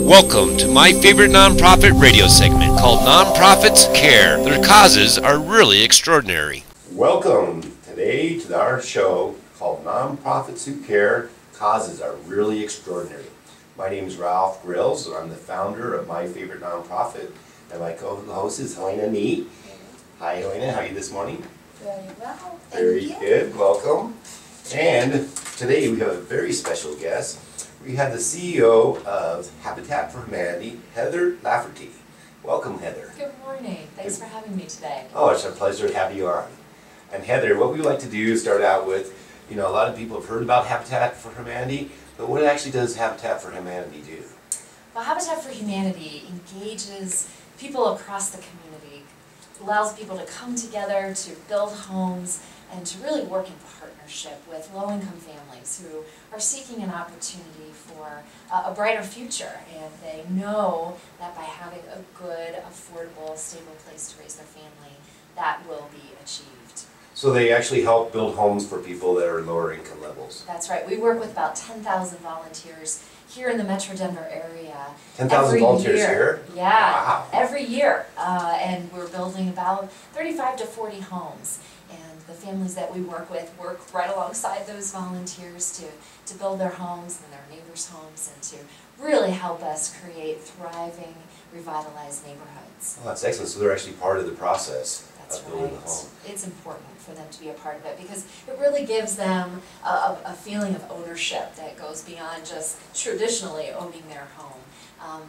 Welcome to my favorite nonprofit radio segment called Nonprofits Care. Their causes are really extraordinary. Welcome today to our show called Nonprofits Who Care. Causes are really extraordinary. My name is Ralph Grills, and I'm the founder of My Favorite Nonprofit. And my co-host is Helena Nee. Hi Helena, how are you this morning? Very well, Very good, welcome. And today we have a very special guest. We have the CEO of Habitat for Humanity, Heather Lafferty. Welcome, Heather. Good morning. Thanks for having me today. Oh, it's a pleasure to have you on. And Heather, what we like to do is start out with, a lot of people have heard about Habitat for Humanity, but what actually does Habitat for Humanity do? Well, Habitat for Humanity engages people across the community, allows people to come together to build homes and to really work in partnership with low-income families who are seeking an opportunity for a brighter future, and they know that by having a good, affordable, stable place to raise their family, that will be achieved. So they actually help build homes for people that are lower income levels. That's right. We work with about 10,000 volunteers here in the Metro Denver area. 10,000 volunteers here? Yeah, Wow. every year. And we're building about 35 to 40 homes. And the families that we work with work right alongside those volunteers to build their homes and their neighbors' homes and to really help us create thriving, revitalized neighborhoods. Oh, that's excellent. So they're actually part of the process That's of building right. the home. It's important for them to be a part of it because it really gives them a feeling of ownership that goes beyond just traditionally owning their home,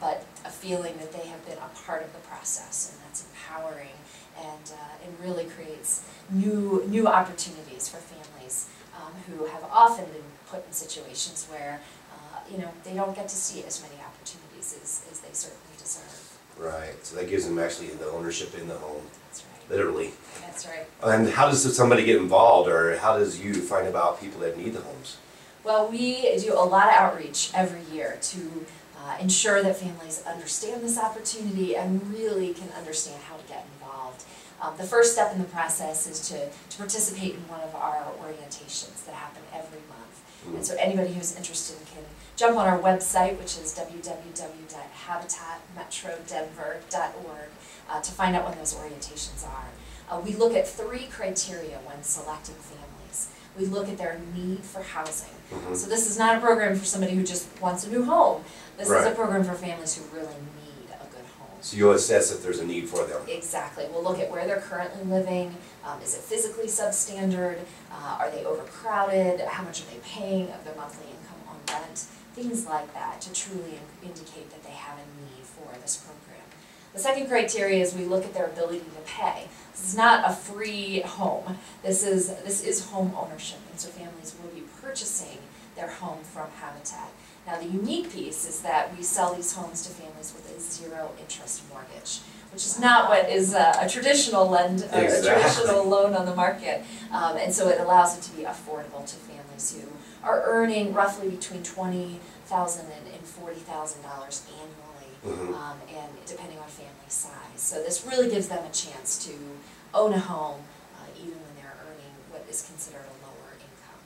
but a feeling that they have been a part of the process, and that's empowering and really creates new opportunities for families who have often been put in situations where they don't get to see as many opportunities as they certainly deserve. Right. So that gives them actually the ownership in the home. That's right. Literally. That's right. And how does somebody get involved, or how does you find about people that need the homes? Well, we do a lot of outreach every year to ensure that families understand this opportunity and really can understand how to get involved. The first step in the process is to participate in one of our orientations that happen every month. And so anybody who's interested can jump on our website, which is www.habitatmetrodenver.org, to find out when those orientations are. We look at 3 criteria when selecting families. We look at their need for housing. So this is not a program for somebody who just wants a new home. This is a program for families who really need a good home. So you'll assess if there's a need for them. Exactly. We'll look at where they're currently living. Is it physically substandard? Are they overcrowded? How much are they paying of their monthly income on rent? Things like that to truly indicate that they have a need for this program. The second criteria is we look at their ability to pay. This is not a free home. This is home ownership, and so families will be purchasing their home from Habitat. Now the unique piece is that we sell these homes to families with a 0 interest mortgage, which is not what is a traditional a traditional loan on the market, and so it allows it to be affordable to families who are earning roughly between $20,000 and $40,000 annually, and depending on family size. So this really gives them a chance to own a home even when they're earning what is considered a lower income.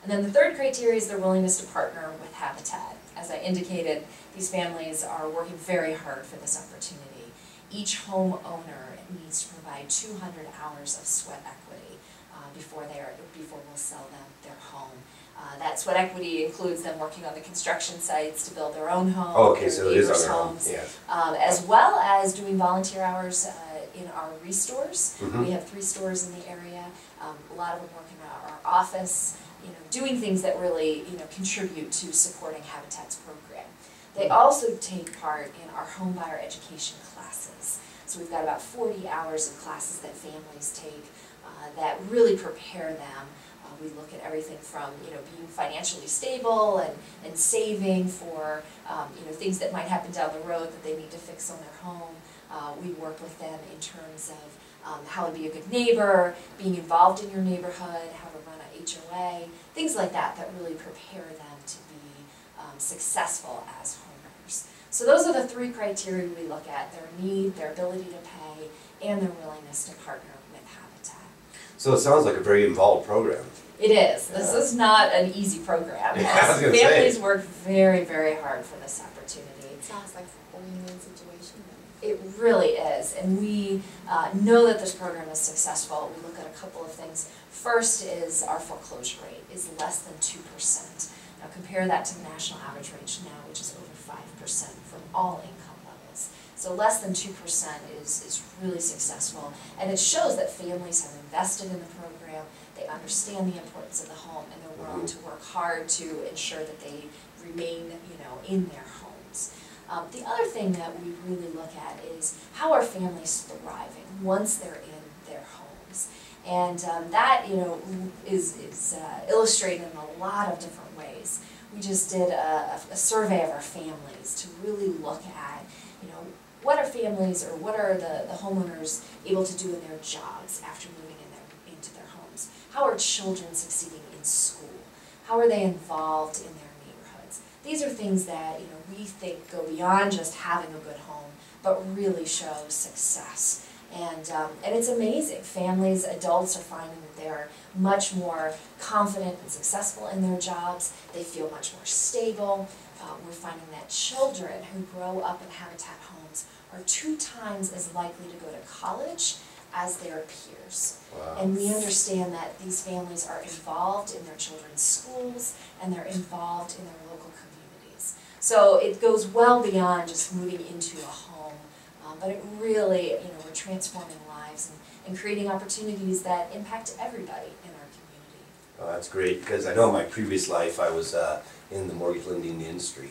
And then the third criteria is their willingness to partner with Habitat. As I indicated, these families are working very hard for this opportunity. Each homeowner needs to provide 200 hours of sweat equity before we'll sell them their home. That sweat equity includes them working on the construction sites to build their own home, Okay, so it is on their homes, home, yes. as well as doing volunteer hours in our restores. We have 3 stores in the area. A lot of them work in our office, doing things that really contribute to supporting Habitat's program. They also take part in our home buyer education classes. So we've got about 40 hours of classes that families take that really prepare them. We look at everything from being financially stable and saving for things that might happen down the road that they need to fix on their home. We work with them in terms of how to be a good neighbor, being involved in your neighborhood, how to run an HOA, things like that that really prepare them to be successful as homeowners. So those are the 3 criteria we look at: their need, their ability to pay, and their willingness to partner with Habitat. So it sounds like a very involved program. It is. This is not an easy program. Yeah, I was gonna Families say. work very, very hard for this opportunity. It sounds like a win-win situation then. It really is, and we know that this program is successful. We look at a couple of things. First is our foreclosure rate is less than 2%. Now compare that to the national average rate now, which is over 5% from all income levels. So less than 2% is really successful, and it shows that families have invested in the program, they understand the importance of the home, and they're willing to work hard to ensure that they remain, in their homes. The other thing that we really look at is how are families thriving once they're in their homes. And that, is illustrated in a lot of different ways. We just did a survey of our families to really look at, what are families or what are the homeowners able to do in their jobs after moving into their homes? How are children succeeding in school? How are they involved in their neighborhoods? These are things that we think go beyond just having a good home, but really show success. And it's amazing. Families, adults are finding that they're much more confident and successful in their jobs. They feel much more stable. We're finding that children who grow up in Habitat homes are 2 times as likely to go to college as their peers. Wow. And we understand that these families are involved in their children's schools and they're involved in their local communities. So it goes well beyond just moving into a home, but it really, we're transforming lives and creating opportunities that impact everybody in our community. Oh, that's great, because I know in my previous life I was in the mortgage lending industry,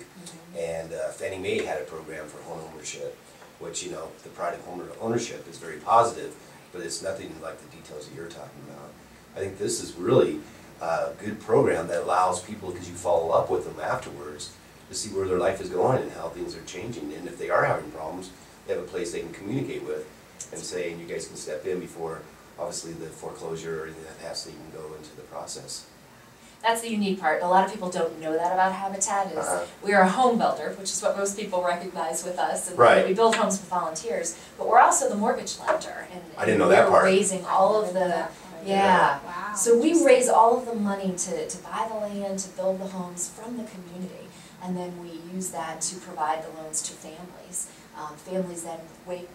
and Fannie Mae had a program for home ownership, which, the pride of home ownership is very positive, but it's nothing like the details that you're talking about. I think this is really a good program that allows people, because you follow up with them afterwards, to see where their life is going and how things are changing, and if they are having problems, they have a place they can communicate with and say, and you guys can step in before, obviously, the foreclosure or anything that has to even go into the process. That's the unique part. A lot of people don't know that about Habitat is we are a home builder, which is what most people recognize with us. And Right. we build homes with volunteers, but we're also the mortgage lender. And I didn't know that part. We're raising all of the, Yeah. Wow. So we raise all of the money to buy the land, to build the homes from the community. And then we use that to provide the loans to families. Families then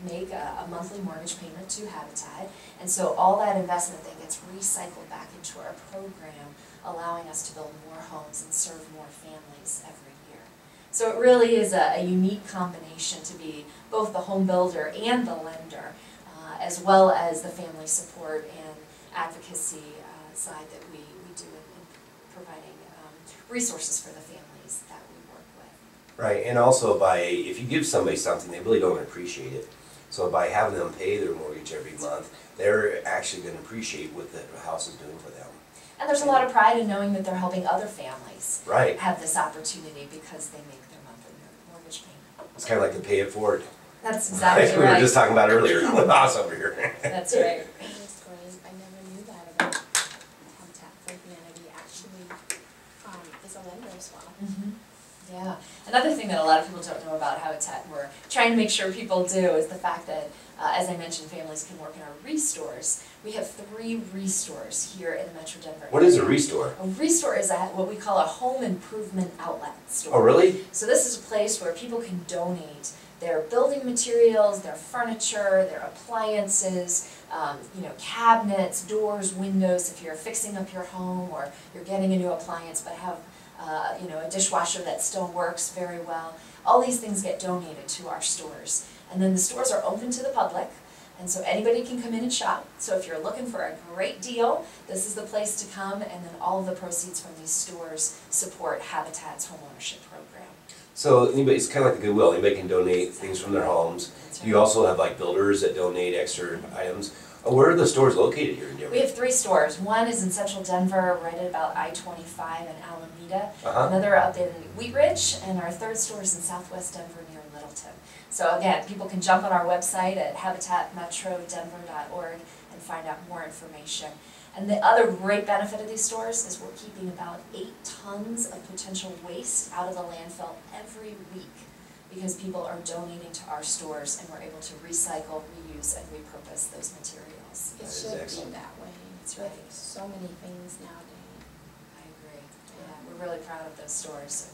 make a monthly mortgage payment to Habitat. And so all that investment then gets recycled back into our program, allowing us to build more homes and serve more families every year. So it really is a unique combination to be both the home builder and the lender, as well as the family support and advocacy side that we do in providing resources for the families that we work with. Right, and also if you give somebody something, they really don't appreciate it. So by having them pay their mortgage every month, they're actually going to appreciate what the house is doing for them. And there's a lot of pride in knowing that they're helping other families Right. have this opportunity because they make their monthly mortgage payment. It's kind of like the pay it forward. That's exactly We right. were just talking about earlier with us over here. That's right. That's great. I never knew that about Habitat for Humanity actually is a lender as well. Yeah. Another thing that a lot of people don't know about Habitat, and we're trying to make sure people do, is the fact that, as I mentioned, families can work in our restores. We have 3 restores here in the Metro Denver area. What is a restore? A restore is what we call a home improvement outlet store. Oh, really? So this is a place where people can donate their building materials, their furniture, their appliances, cabinets, doors, windows. If you're fixing up your home or you're getting a new appliance but have a dishwasher that still works very well, all these things get donated to our stores. And then the stores are open to the public, and so anybody can come in and shop. So if you're looking for a great deal, this is the place to come, and then all of the proceeds from these stores support Habitat's homeownership program. So it's kind of like the Goodwill. Anybody can donate things from their homes. That's You right. also have like builders that donate extra items. Where are the stores located here in Denver? We have 3 stores. One is in central Denver, right at about I-25 in Alameda. Uh-huh. Another up in Wheat Ridge, and our 3rd store is in southwest Denver near Littleton. So again, people can jump on our website at habitatmetrodenver.org and find out more information. And the other great benefit of these stores is we're keeping about 8 tons of potential waste out of the landfill every week, because people are donating to our stores and we're able to recycle, reuse, and repurpose those materials. It That is should excellent. be that way. That's right. With so many things nowadays. we're really proud of those stores.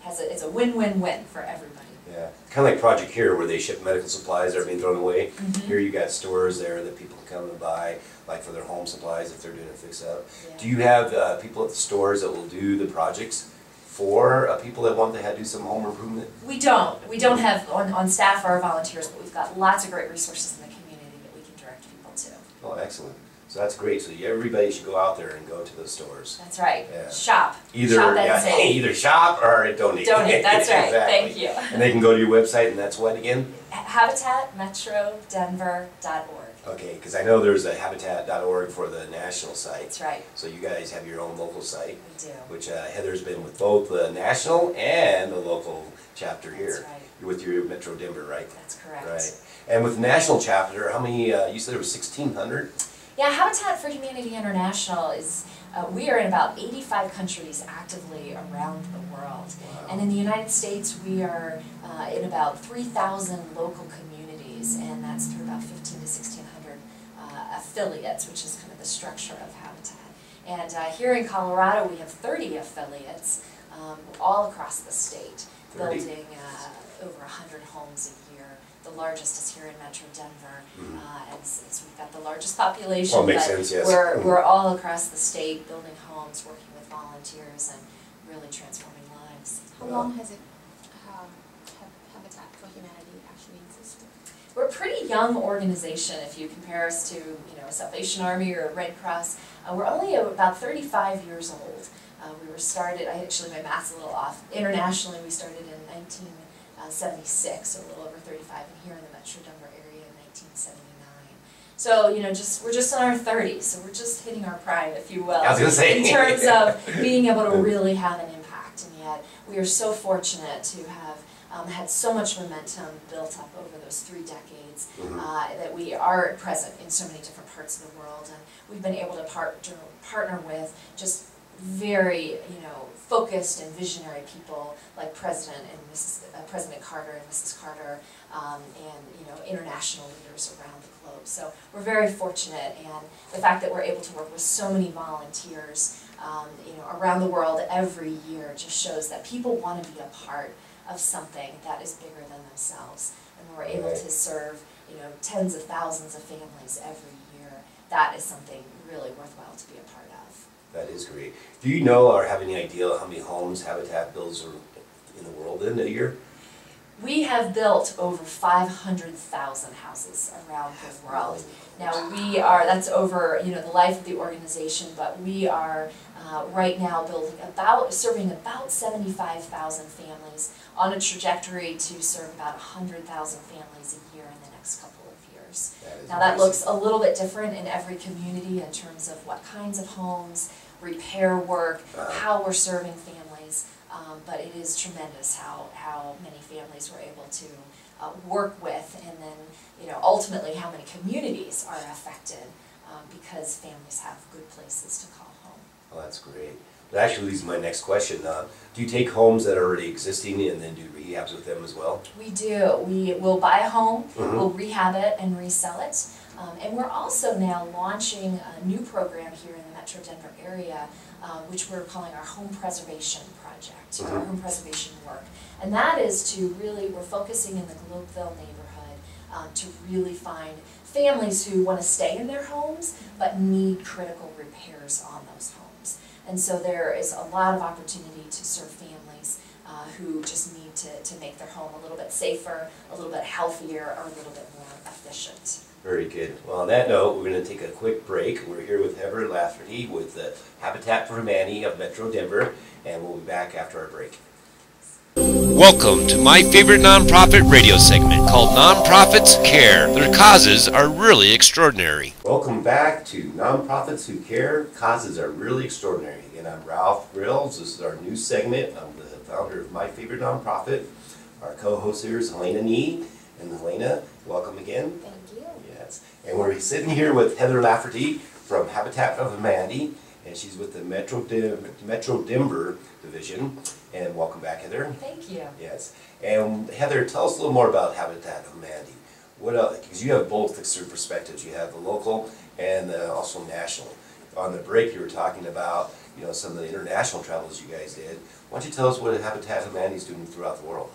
It's a win-win-win for everybody. Yeah, kind of like Project Here, where they ship medical supplies that are being thrown away. Mm-hmm. Here you got stores there that people can come and buy, like for their home supplies if they're doing a fix-up. Yeah. Do you have people at the stores that will do the projects for people that want to do some home improvement? We don't. We don't have on staff or volunteers, but we've got lots of great resources in the community that we can direct people to. Oh, excellent. So that's great. So everybody should go out there and go to those stores. That's right. Yeah. Shop. Either Shop and save. either shop or donate. Donate. That's right. Exactly. Thank you. And they can go to your website, and that's what again? HabitatMetroDenver.org. Okay, because I know there's a Habitat.org for the national site. That's right. So you guys have your own local site, We do. which Heather's been with both the national and the local chapter here. That's right. You're with your Metro Denver, right? That's correct. Right. And with the national chapter, how many? You said there was 1,600. Yeah, Habitat for Humanity International is, we are in about 85 countries actively around the world. Wow. And in the United States, we are in about 3,000 local communities, and that's through about 15 to 1,600 affiliates, which is kind of the structure of Habitat. And here in Colorado, we have 30 affiliates all across the state, 30. building over 100 homes a year. The largest is here in Metro Denver, and since we've got the largest population, Oh, makes but sense, yes. we're all across the state building homes, working with volunteers, and really transforming lives. How long has it, Habitat for Humanity actually existed? We're a pretty young organization if you compare us to, a Salvation Army or a Red Cross. We're only about 35 years old. We were started, my math's a little off. Internationally, we started in 1976, so a little over 35, and here in the Metro Denver area in 1979. So, we're just in our 30s, so we're just hitting our prime, if you will, I was gonna say. in terms of being able to really have an impact. And yet, we are so fortunate to have had so much momentum built up over those 3 decades that we are present in so many different parts of the world, and we've been able to partner with just very, focused and visionary people like President Carter and Mrs. Carter, and international leaders around the globe. So we're very fortunate, and the fact that we're able to work with so many volunteers, around the world every year just shows that people want to be a part of something that is bigger than themselves, and we're able to serve, tens of thousands of families every year. That is something really worthwhile to be a part of. That is great. Do you know or have any idea how many homes Habitat builds in the world in a year? We have built over 500,000 houses around the world. Now that's over, the life of the organization, but we are right now serving about 75,000 families on a trajectory to serve about 100,000 families a year in the next couple of years. Now that looks a little bit different in every community in terms of what kinds of homes, repair work, how we're serving families, but it is tremendous how many families we're able to work with, and then ultimately how many communities are affected because families have good places to call home. Oh, that's great. That actually leads to my next question. Do you take homes that are already existing and then do rehabs with them as well? We do. We will buy a home, we'll rehab it and resell it. And we're also now launching a new program here in the Metro Denver area, which we're calling our Home Preservation Project, our home preservation work. And that is we're focusing in the Globeville neighborhood to really find families who want to stay in their homes but need critical repairs on those homes. And so there is a lot of opportunity to serve families who just need to make their home a little bit safer, a little bit healthier, or a little bit more efficient. Very good. Well, on that note, we're going to take a quick break. We're here with Heather Lafferty with the Habitat for Humanity of Metro Denver, and we'll be back after our break. Welcome to my favorite nonprofit radio segment called Nonprofits Care. Their causes are really extraordinary. Welcome back to Nonprofits Who Care. Causes are really extraordinary. Again, I'm Ralph Grills. This is our new segment. I'm the founder of My Favorite Nonprofit. Our co-host here is Helena Nee. And Helena, welcome again. Thank you. Yes. And we're sitting here with Heather Lafferty from Habitat for Humanity, and she's with the Metro Denver division. And welcome back, Heather. Thank you. Yes. And Heather, tell us a little more about Habitat for Humanity. What else? Because you have both extreme perspectives. You have the local and also national. On the break, you were talking about some of the international travels you guys did. Why don't you tell us what Habitat for Humanity is doing throughout the world?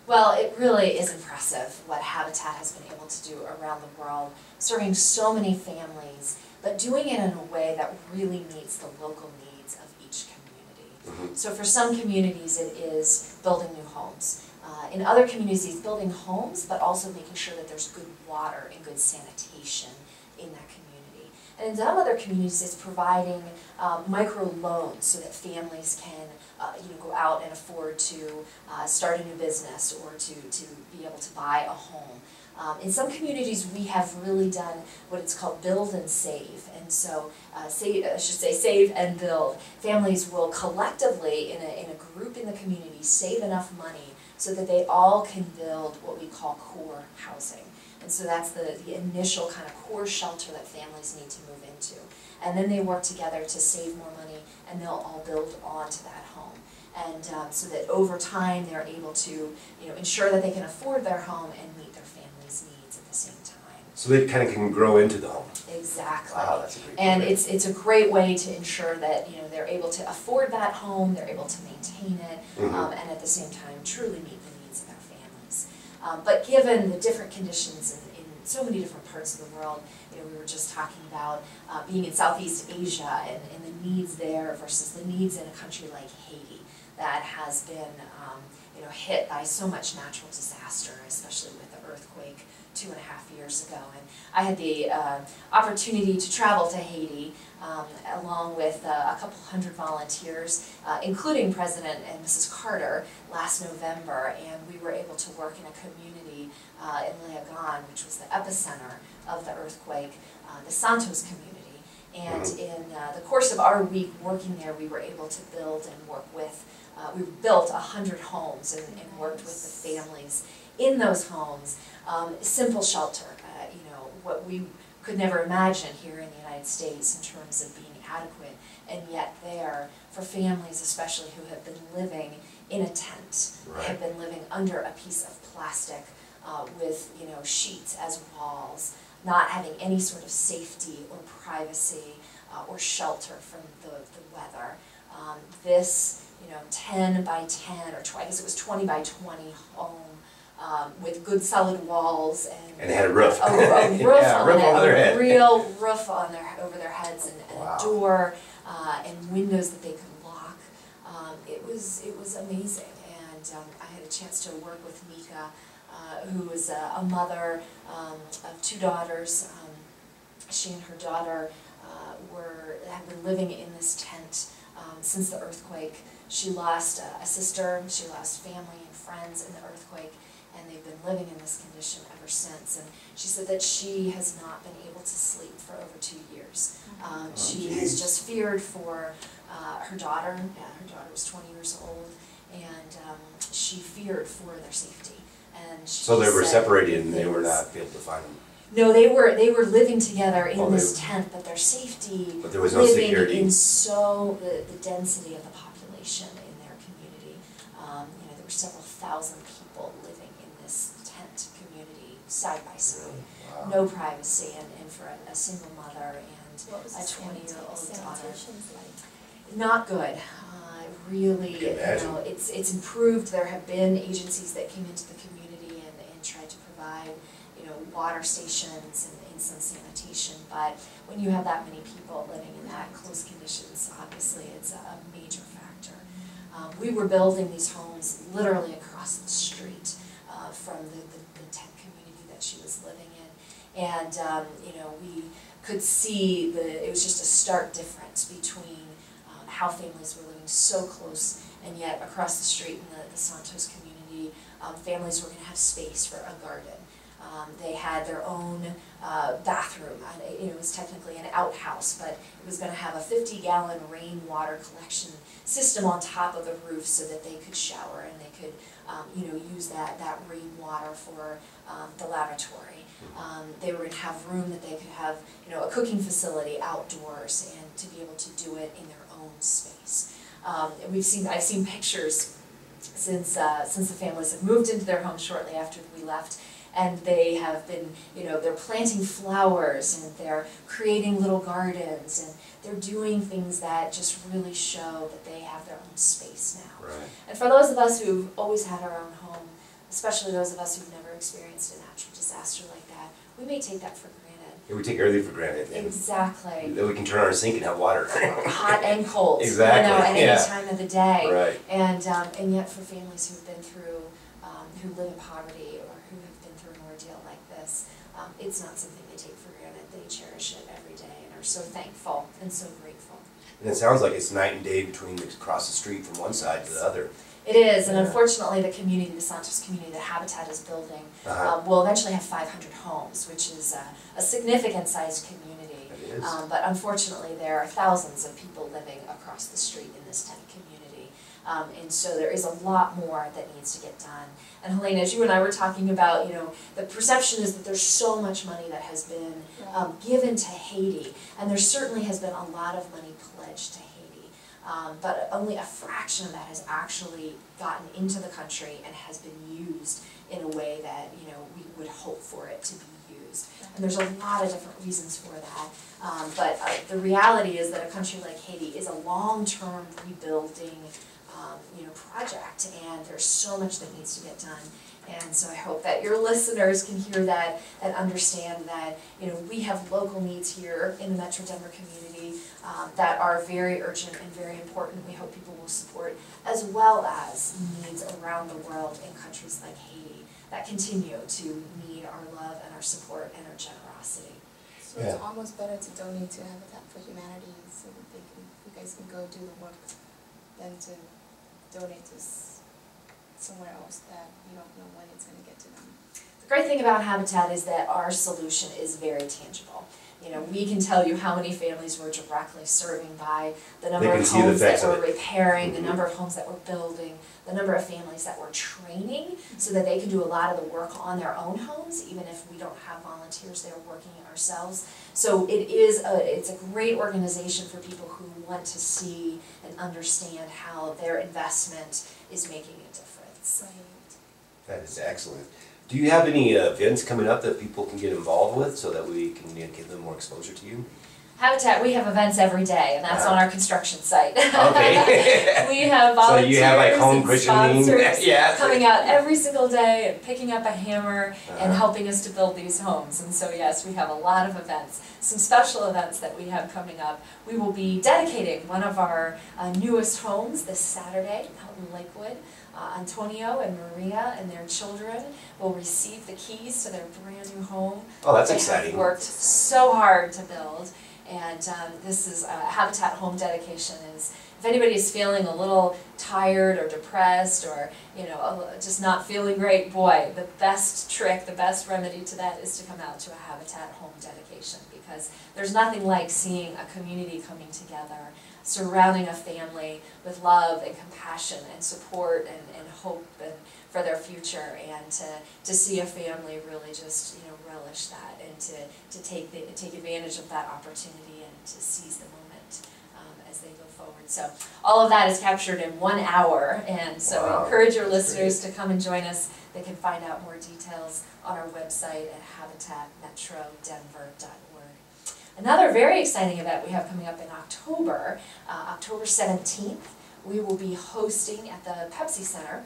Well, it really is impressive what Habitat has been able to do around the world, serving so many families, but doing it in a way that really meets the local needs of each community. So for some communities it is building new homes. In other communities it's building homes, but also making sure that there's good water and good sanitation in that community. And in some other communities it's providing micro loans so that families can go out and afford to start a new business or to be able to buy a home. In some communities we have really done what it's called build and save, and so save and build. Families will collectively in a group in the community save enough money so that they all can build what we call core housing. And so that's the initial kind of core shelter that families need to move into. And then they work together to save more money, and they'll all build onto that home. And so that over time they're able to ensure that they can afford their home and meet their family's needs at the same time. So they kind of can grow into the home. Exactly. Wow, that's a great and way. it's a great way to ensure that they're able to afford that home, they're able to maintain it, and at the same time truly meet the needs of their families. But given the different conditions in so many different parts of the world, we were just talking about being in Southeast Asia and the needs there versus the needs in a country like Haiti that has been hit by so much natural disaster, especially with the earthquake 2.5 years ago. And I had the opportunity to travel to Haiti along with a couple hundred volunteers, including President and Mrs. Carter last November, and we were able to work in a community in Léogâne, which was the epicenter of the earthquake, the Santos community. And in the course of our week working there, we were able to build and work with, we built 100 homes and worked with the families in those homes. Simple shelter, what we could never imagine here in the United States in terms of being adequate, and yet there, for families especially who have been living in a tent, have been living under a piece of plastic with sheets as walls, not having any sort of safety or privacy or shelter from the weather. This 10 by 10, or I guess it was 20 by 20 home with good solid walls and it had a roof. A roof yeah, on roof it, over their a head. real roof on over their heads, and Wow. a door and windows that they could lock. It was amazing, and I had a chance to work with Mika, who is a mother of 2 daughters. She and her daughter have been living in this tent since the earthquake. She lost a sister, she lost family and friends in the earthquake, and they've been living in this condition ever since. And she said that she has not been able to sleep for over 2 years. She has just feared for her daughter. Her daughter was 20 years old, and she feared for their safety. And she So they were said separated and they were not able to find them. No, they were living together in this tent, but their safety, but there was no living security. in the density of the population in their community. There were several thousand people living in this tent community side by side. Wow. No privacy, and for a single mother and What was a 20-year-old daughter. sanitation's like? Not good. Really, I can imagine. it's improved. There have been agencies that came into the community and tried to provide water stations and some sanitation, but when you have that many people living in that close conditions, obviously it's a major factor. We were building these homes literally across the street from the tent community that she was living in, and we could see it was just a stark difference between how families were living so close, and yet across the street in the Santos community, families were going to have space for a garden. They had their own bathroom. It was technically an outhouse, but it was going to have a 50-gallon rainwater collection system on top of the roof so that they could shower and they could use that rainwater for the lavatory. They were going to have room that they could have a cooking facility outdoors and to be able to do it in their own space. I've seen pictures since the families have moved into their home shortly after we left, and they have been, you know, they're planting flowers and they're creating little gardens and they're doing things that just really show that they have their own space now. Right. And for those of us who've always had our own home, especially those of us who've never experienced a natural disaster like that, we may take that for granted. Yeah, we take everything for granted. Exactly. That we can turn on our sink and have water. Hot and cold. Exactly, You know, at yeah. any time of the day. Right. And yet for families who've been through, who live in poverty or who have been through an ordeal like this, it's not something they take for granted. They cherish it every day and are so thankful and so grateful. And it sounds like it's night and day between across the street from one side to the other. It is, and Yeah. unfortunately the community, the Santos community that Habitat is building, will eventually have 500 homes, which is a significant sized community. It is. But unfortunately there are thousands of people living across the street in this tiny community. And so there is a lot more that needs to get done. And Helena, as you and I were talking about, you know, the perception is that there's so much money that has been given to Haiti, and there certainly has been a lot of money pledged to Haiti. But only a fraction of that has actually gotten into the country and has been used in a way that, you know, we would hope for it to be used. And there's a lot of different reasons for that. But the reality is that a country like Haiti is a long-term rebuilding you know, project, and there's so much that needs to get done. And so I hope that your listeners can hear that and understand that, you know, we have local needs here in the Metro Denver community that are very urgent and very important. We hope people will support, as well as needs around the world in countries like Haiti that continue to need our love and our support and our generosity. So it's almost better to donate to Habitat for Humanity so that they can, you guys can go do the work than to donate to somewhere else that you don't know when it's going to get to them. The great thing about Habitat is that our solution is very tangible. You know, we can tell you how many families we're directly serving by the number of homes that we're repairing, the number of homes that we're building, the number of families that we're training so that they can do a lot of the work on their own homes, even if we don't have volunteers there working ourselves. So it's a great organization for people who want to see and understand how their investment is making a difference. Right. That is excellent. Do you have any events coming up that people can get involved with so that we can give them more exposure to you? Habitat, we have events every day, and that's on our construction site. Okay. We have volunteers So you have like home and cushioning, sponsors yeah, coming out every single day and picking up a hammer and helping us to build these homes. And so yes, we have a lot of events. Some special events that we have coming up. We will be dedicating one of our newest homes this Saturday out in Lakewood. Antonio and Maria and their children will receive the keys to their brand new home. Oh, that's they exciting. Have worked so hard to build. And this is Habitat home dedication. Is if anybody is feeling a little tired or depressed or, you know, just not feeling great, boy, the best trick, the best remedy to that is to come out to a Habitat home dedication, because there's nothing like seeing a community coming together, surrounding a family with love and compassion and support and hope and for their future, and to see a family really just, you know, relish that and to take advantage of that opportunity and to seize the moment as they go forward. So all of that is captured in 1 hour, and so I encourage your listeners to come and join us. They can find out more details on our website at habitatmetrodenver.org. Another very exciting event we have coming up in October, October 17th, we will be hosting at the Pepsi Center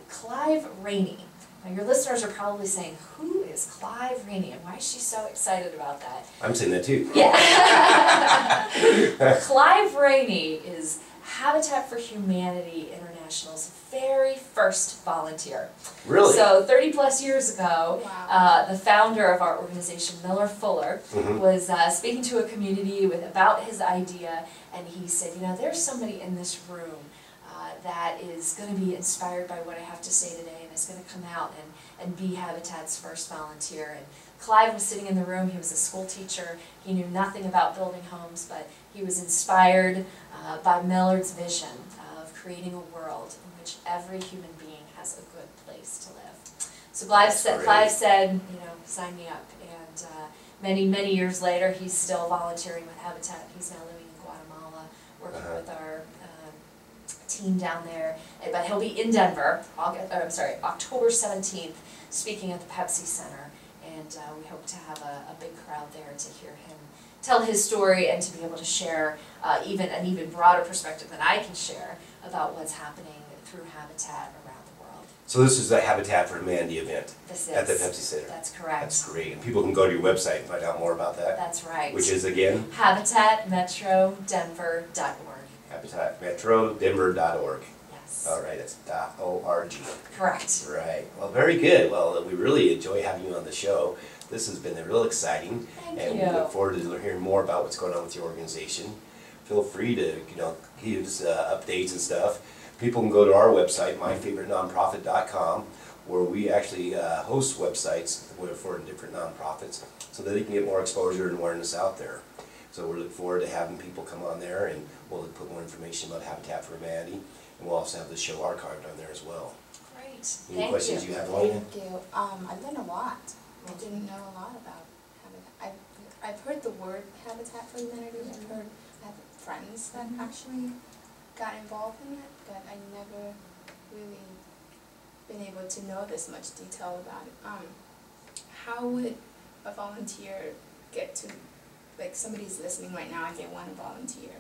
Clive Rainey. Now your listeners are probably saying, who is Clive Rainey and why is she so excited about that? I'm saying that too. Yeah. Clive Rainey is Habitat for Humanity International's very first volunteer. Really? So 30 plus years ago, Wow. the founder of our organization, Miller Fuller, was speaking to a community about his idea, and he said, you know, there's somebody in this room that is going to be inspired by what I have to say today and is going to come out and be Habitat's first volunteer. And Clive was sitting in the room. He was a school teacher. He knew nothing about building homes, but he was inspired by Miller's vision of creating a world in which every human being has a good place to live. So Clive said, you know, sign me up. And many, many years later, he's still volunteering with Habitat. He's now living in Guatemala, working with our team down there, but he'll be in Denver, October 17th, speaking at the Pepsi Center, and we hope to have a big crowd there to hear him tell his story and to be able to share even an even broader perspective than I can share about what's happening through Habitat around the world. So this is the Habitat for Humanity event This at the is. Pepsi Center. That's correct. That's great. And people can go to your website and find out more about that. That's right. Which is, again? HabitatMetroDenver.org. HabitatMetroDenver.org. Yes. All right, it's .org. Correct. Right. Well, very good. Well, we really enjoy having you on the show. This has been real exciting. Thank and you. we look forward to hearing more about what's going on with your organization. Feel free to, give us updates and stuff. People can go to our website, myfavouritenonprofit.com, where we actually host websites for different nonprofits so that they can get more exposure and awareness out there. So we look forward to having people come on there, and we'll put more information about Habitat for Humanity, and we'll also have the show archived on there as well. Great. Any questions you have, Elena? Thank you. I've learned a lot. I didn't know a lot about Habitat. I've heard the word Habitat for Humanity. I have friends that actually got involved in it, but I never really been able to know this much detail about it. How would a volunteer get to, like somebody's listening right now and they want to volunteer,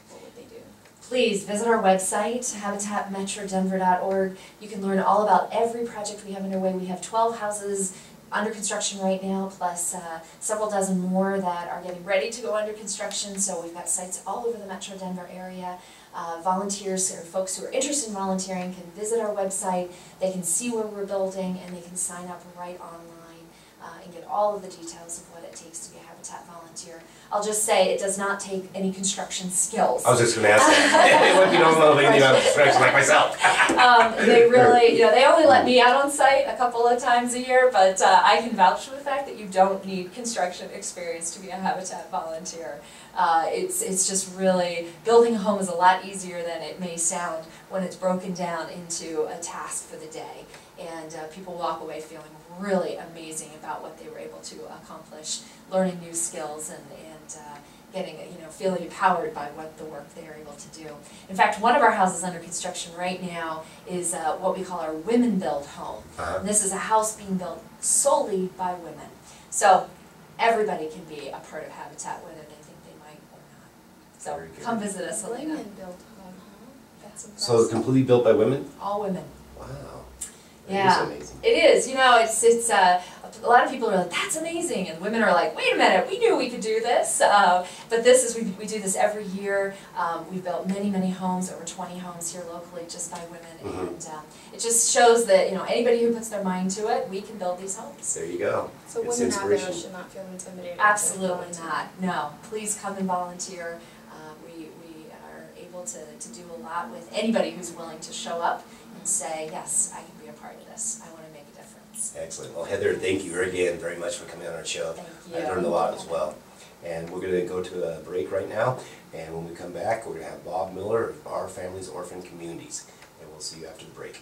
what would they do? Please visit our website, HabitatMetroDenver.org. You can learn all about every project we have underway. We have 12 houses under construction right now, plus several dozen more that are getting ready to go under construction. So we've got sites all over the Metro Denver area. Volunteers or folks who are interested in volunteering can visit our website. They can see where we're building, and they can sign up right online and get all of the details of what it takes to be a Habitat volunteer. I'll just say it does not take any construction skills. I was just going to ask that. What if you don't know anything about construction like myself? They really, they only let me out on site a couple of times a year, but I can vouch for the fact that you don't need construction experience to be a Habitat volunteer. It's just really, building a home is a lot easier than it may sound when it's broken down into a task for the day. And people walk away feeling really amazing about what they were able to accomplish, learning new skills and getting, feeling empowered by what the work they are able to do. In fact, one of our houses under construction right now is what we call our Women Build Home. And this is a house being built solely by women. So everybody can be a part of Habitat, whether they think they might or not. So come visit us, Elena. Women built home, huh? That's impressive. So it's completely built by women? All women. Wow. Yeah, That is amazing. it is. It's a lot of people are like, that's amazing, and women are like, wait a minute, we knew we could do this. But this is, we do this every year. We've built many, many homes, over 20 homes here locally, just by women, and it just shows that anybody who puts their mind to it, we can build these homes. There you go. So It's women out there inspiration. should not feel intimidated. Absolutely not. No, please come and volunteer. We are able to do a lot with anybody who's willing to show up and say, yes, I can be a part of this. I want to make a difference. Excellent. Well, Heather, thank you again very much for coming on our show. Thank I you. learned a lot as well. And we're going to go to a break right now. And when we come back, we're going to have Bob Miller of Our Families Orphan Communities. And we'll see you after the break.